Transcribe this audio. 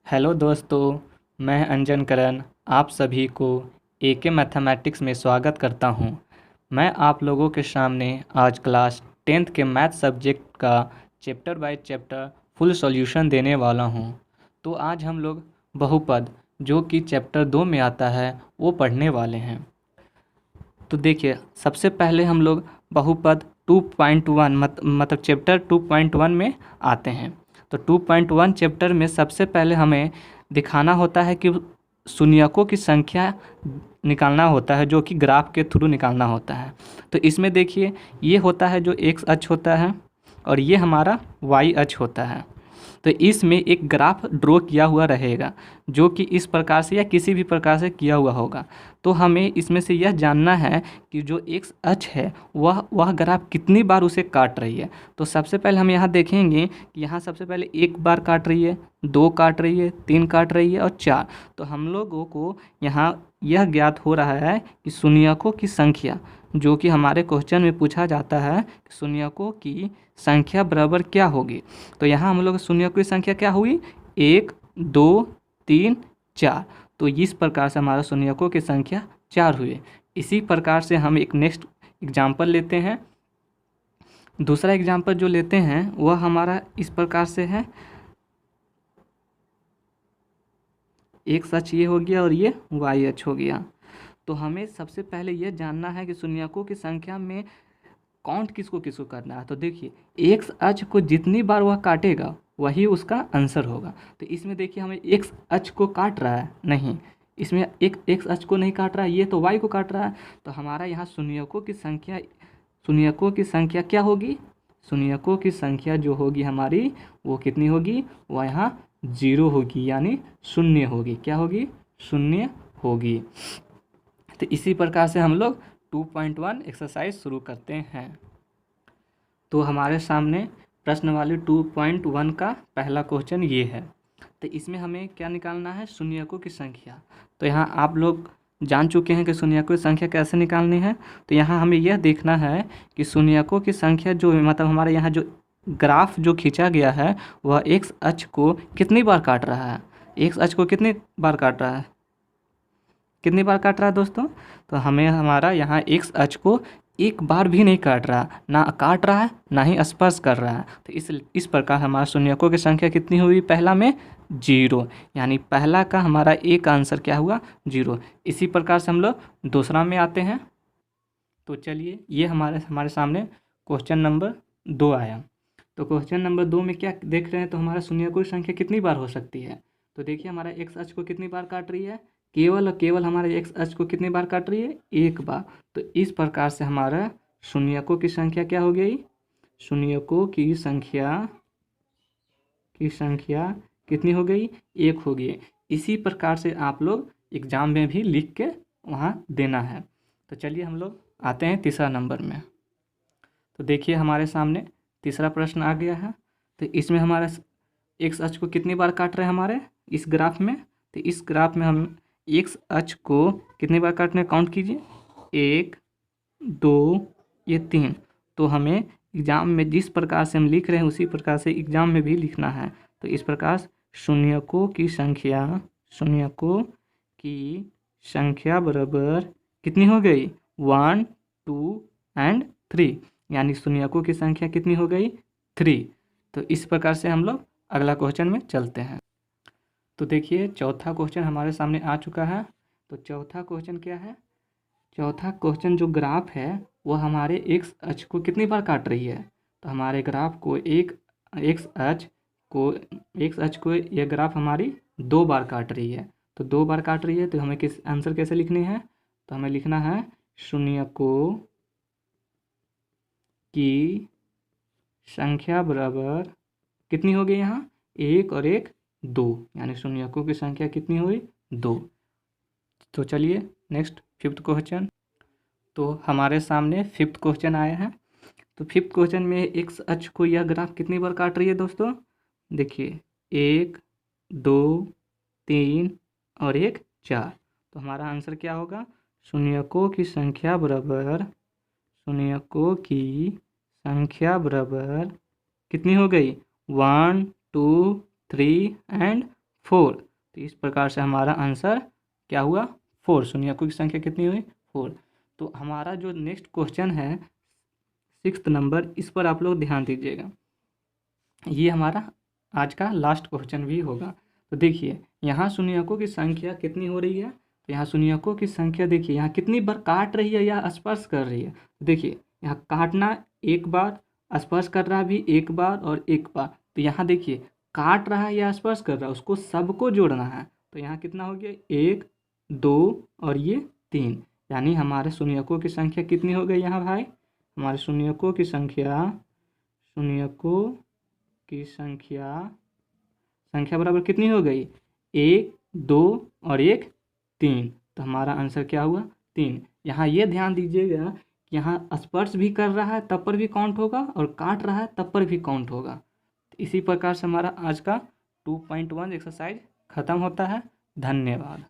Hello दोस्तों, मैं अंजन करण आप सभी को एके मैथमेटिक्स में स्वागत करता हूं। मैं आप लोगों के सामने आज क्लास 10th के मैथ सब्जेक्ट का chapter by chapter full solution देने वाला हूं। तो आज हम लोग बहुपद जो कि चैप्टर 2 में आता है वो पढ़ने वाले हैं। तो देखिए, सबसे पहले हम लोग बहुपद 2.1 मतलब चैप्टर 2.1 में आते हैं। तो 2.1 चैप्टर में सबसे पहले हमें दिखाना होता है कि शून्यकों की संख्या निकालना होता है, जो कि ग्राफ के थ्रू निकालना होता है। तो इसमें देखिए, ये होता है जो एक्स अक्ष होता है और ये हमारा वाई अक्ष होता है। तो इसमें एक ग्राफ ड्रॉ किया हुआ रहेगा जो कि इस प्रकार से या किसी भी प्रकार से किया हुआ होगा। तो हमें इसमें से यह जानना है कि जो एक्स अक्ष है वह ग्राफ कितनी बार उसे काट रही है। तो सबसे पहले हम यहाँ देखेंगे कि यहाँ सबसे पहले एक बार काट रही है, दो काट रही है, तीन काट रही है और चार। तो हम लोगों को यहाँ यह ज्ञात हो रहा है कि शून्यकों की संख्या, जो कि हमारे क्वेश्चन में पूछा जाता है कि शून्यकों की संख्या बराबर क्या होगी। तो यहाँ हम लोग शून्यकों की संख्या क्या हुई, एक, दो, तीन, चार। तो इस प्रकार से हमारा शून्यकों की संख्या चार हुई। इसी प्रकार से हम एक नेक्स्ट एग्जाम्पल लेते हैं। दूसरा एग्जाम्पल जो लेते हैं वह हमारा इस प्रकार से है, एक सच ये हो गया और ये वाई अक्ष हो गया। तो हमें सबसे पहले यह जानना है कि शून्यकों की संख्या में काउंट किसको किसको करना है। तो देखिए, एक्स अक्ष को जितनी बार वह काटेगा वही उसका आंसर होगा। तो इसमें देखिए, हमें एक्स अक्ष को काट रहा है नहीं, इसमें एक एक्स अक्ष को नहीं काट रहा है, ये तो वाई को काट रहा है। तो हमारा यहाँ शून्यकों की संख्या क्या होगी, शून्यकों की संख्या जो होगी हमारी वो कितनी होगी, वह यहाँ जीरो होगी, यानी शून्य होगी। क्या होगी, शून्य होगी। तो इसी प्रकार से हम लोग 2.1 एक्सरसाइज शुरू करते हैं। तो हमारे सामने प्रश्न वाली 2.1 का पहला क्वेश्चन ये है। तो इसमें हमें क्या निकालना है, शून्यकों की संख्या। तो यहाँ आप लोग जान चुके हैं कि शून्यकों की संख्या कैसे निकालनी है। तो यहाँ हमें यह देखना है कि शून्यकों की संख्या जो मतलब हमारे यहाँ जो ग्राफ जो खींचा गया है वह एक्स अक्ष को कितनी बार काट रहा है, एक्स अक्ष को कितनी बार काट रहा है, कितनी बार काट रहा है दोस्तों। तो हमें हमारा यहाँ एक्स अक्ष को एक बार भी नहीं काट रहा, ना काट रहा है ना ही स्पर्श कर रहा है। तो इस प्रकार हमारा शून्यकों की संख्या कितनी हुई, पहला में जीरो, यानी पहला का हमारा एक आंसर क्या हुआ, जीरो। इसी प्रकार से हम लोग दूसरा में आते हैं। तो चलिए, ये हमारे सामने क्वेश्चन नंबर 2 आया। तो क्वेश्चन नंबर 2 में क्या देख रहे हैं, तो हमारा शून्यकों की संख्या कितनी बार हो सकती है। तो देखिए, हमारा एक्स अक्ष को कितनी बार काट रही है, केवल और केवल हमारे एक्स अक्ष को कितनी बार काट रही है, एक बार। तो इस प्रकार से हमारा शून्यकों की संख्या क्या हो गई, शून्यकों की संख्या कितनी हो गई, एक हो गई। इसी प्रकार से आप लोग एग्जाम में भी लिख के वहाँ देना है। तो चलिए हम लोग आते हैं तीसरा नंबर में। तो देखिए, हमारे सामने तीसरा प्रश्न आ गया है। तो इसमें हमारा एक्स अक्ष को कितनी बार काट रहे हैं हमारे इस ग्राफ में। तो इस ग्राफ में हम एक्स अक्ष को कितनी बार काटने, काउंट कीजिए, एक, दो, ये तीन। तो हमें एग्जाम में जिस प्रकार से हम लिख रहे हैं उसी प्रकार से एग्जाम में भी लिखना है। तो इस प्रकार शून्यकों की संख्या बराबर कितनी हो गई, 1, 2 एंड 3, यानी शून्यकों की संख्या कितनी हो गई, 3। तो इस प्रकार से हम लोग अगला क्वेश्चन में चलते हैं। तो देखिए, चौथा क्वेश्चन हमारे सामने आ चुका है। तो चौथा क्वेश्चन क्या है, चौथा क्वेश्चन जो ग्राफ है वह हमारे एक्स अक्ष को कितनी बार काट रही है। तो हमारे ग्राफ को एक्स अक्ष को यह ग्राफ हमारी दो बार काट रही है। तो दो बार काट रही है, तो हमें किस आंसर कैसे लिखने हैं, तो हमें लिखना है शून्यकों की संख्या बराबर कितनी हो गई, यहाँ एक और एक दो, यानी शून्यकों की संख्या कितनी हुई, दो। तो चलिए नेक्स्ट फिफ्थ क्वेश्चन। तो हमारे सामने फिफ्थ क्वेश्चन आया है। तो फिफ्थ क्वेश्चन में एक्स अक्ष को यह ग्राफ कितनी बार काट रही है दोस्तों, देखिए, एक, दो, तीन और एक, चार। तो हमारा आंसर क्या होगा, शून्यकों की संख्या बराबर कितनी हो गई, 1, 2, 3 एंड 4। तो इस प्रकार से हमारा आंसर क्या हुआ, 4। शून्यकों की संख्या कितनी हुई, 4। तो हमारा जो नेक्स्ट क्वेश्चन है 6th नंबर, इस पर आप लोग ध्यान दीजिएगा। ये हमारा आज का लास्ट क्वेश्चन भी होगा। तो देखिए यहाँ शून्यकों की संख्या कितनी हो रही है, तो यहाँ शून्यकों की संख्या देखिए यहाँ कितनी बार काट रही है या स्पर्श कर रही है। देखिए यहाँ काटना एक बार, स्पर्श कर रहा भी एक बार और एक बार। तो यहाँ देखिए काट रहा है या स्पर्श कर रहा है, उसको सबको जोड़ना है। तो यहाँ कितना हो गया, 1 2 और ये 3। यानी हमारे शून्यकों की संख्या कितनी हो गई यहाँ भाई, हमारे शून्यकों की संख्या बराबर कितनी हो गई, 1 2 और 1 3। तो हमारा आंसर क्या हुआ, 3। यहाँ ये ध्यान दीजिएगा कि यहाँ स्पर्श भी कर रहा है तब पर भी काउंट होगा और काट रहा है तब पर भी काउंट होगा। तो इसी प्रकार से हमारा आज का 2.1 एक्सरसाइज खत्म होता है। धन्यवाद।